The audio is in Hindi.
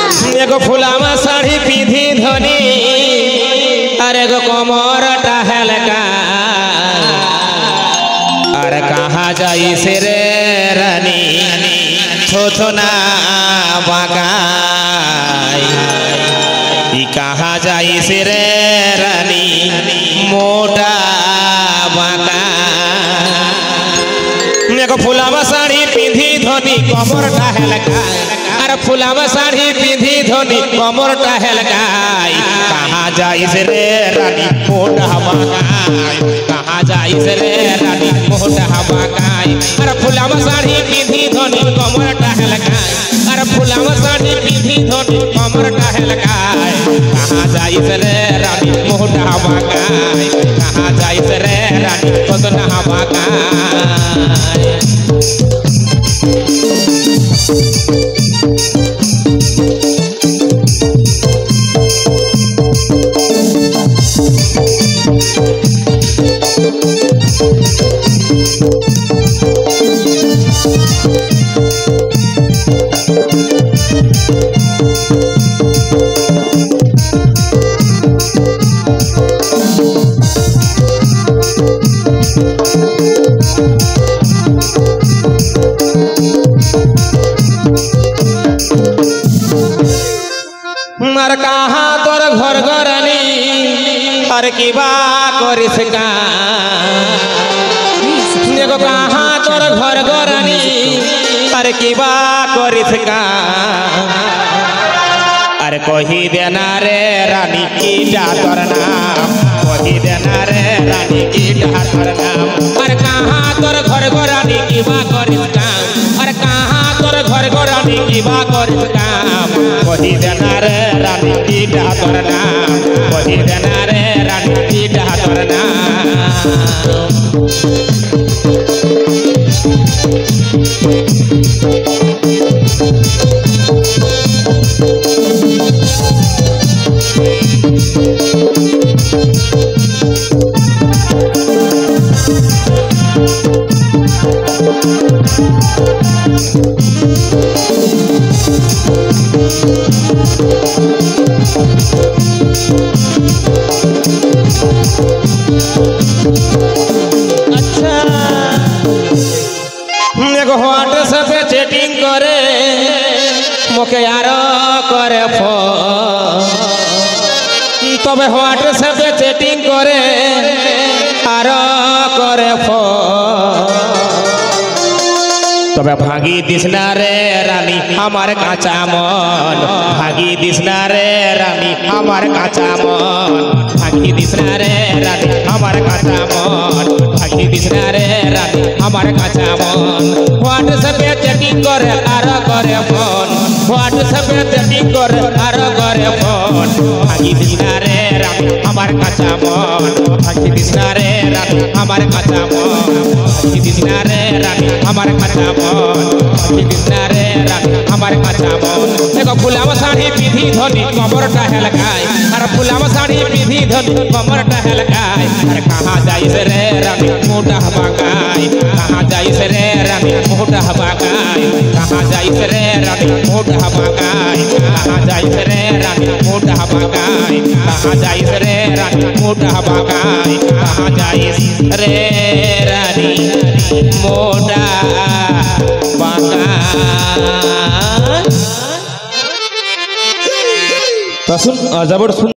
एगो फुलावा साड़ी पीधी धनी अरे एगो कमर टहलका अरे कहाँ जाई से रे रानी छोछना बागाई कहाँ जाई से रे रानी मोटा बागा एगो फुलावा साड़ी पीधी धोनी कमर टहलका अरे फुलावा साड़ी पीधी धोनी कमर टहलकाई कहाँ जाई से रे रानी मोटा बागाई कहाँ जाई से रे रानी मोटा बागाई अरे फुलावा साड़ी पीधी धोनी कमर टहलकाई अरे फुलावा साड़ी पीधी धोनी कमर टहलकाई कहाँ जाई से रे रानी मोटा बागाई कहाँ जाई से रे रानी छोछना बागाई मर कहाँ तोर घर घरनी हर की बा करिस का एगो कहाँ तोर घर घरनी हर की बा करिस का अरे कही देना रे रानी की जा तोर नाम कही देना रे रानी की जा तोर नाम अरे कहाँ तोर घर घरनी की बा करिस का अरे कहाँ तोर घर घरनी की बा करिस का कही देना रे रानी की जा तोर नाम कही देना रे रानी की जा तोर नाम अच्छा एगो व्हाट्सएप पे चैटिंग करे मोके यार करे फोन तबे व्हाट्सएप पे चैटिंग करे आर करे फोन तबे भागी दिसना रे रानी हमार काचा मन भागी दिसना रे रानी हमार काचा मन भागी दिसना रे रानी हमार काचा मन भागी दिसना रे रानी हमार काचा मन व्हाट्सएप पे चैटिंग करे आर करे फोन व्हाट्सएप पे चैटिंग करे आर करे फोन भागी दिसना रे रानी हमार काचा मन भागी दिसना रे रानी हमार काचा मन भागी दिसना रे रानी हमार काचा मन दिसना रे रानी हमार काचा मन एगो फुलावा साड़ी पीधी धोनी कमर टहलकाई अरे फुलावा साड़ी पीधी धोनी कमर टहलकाई अरे कहाँ जाई से रे रानी मोटा बागाई कहाँ जाई से रे रानी मोटा बागाई कहाँ जाई से रे रानी मोटा बागाई कहाँ जाई से रे रानी मोटा बागाई कहाँ जाई से रे रानी मोटा बागाई कहाँ जाई रे रानी मोटा तो सुन जबर सुन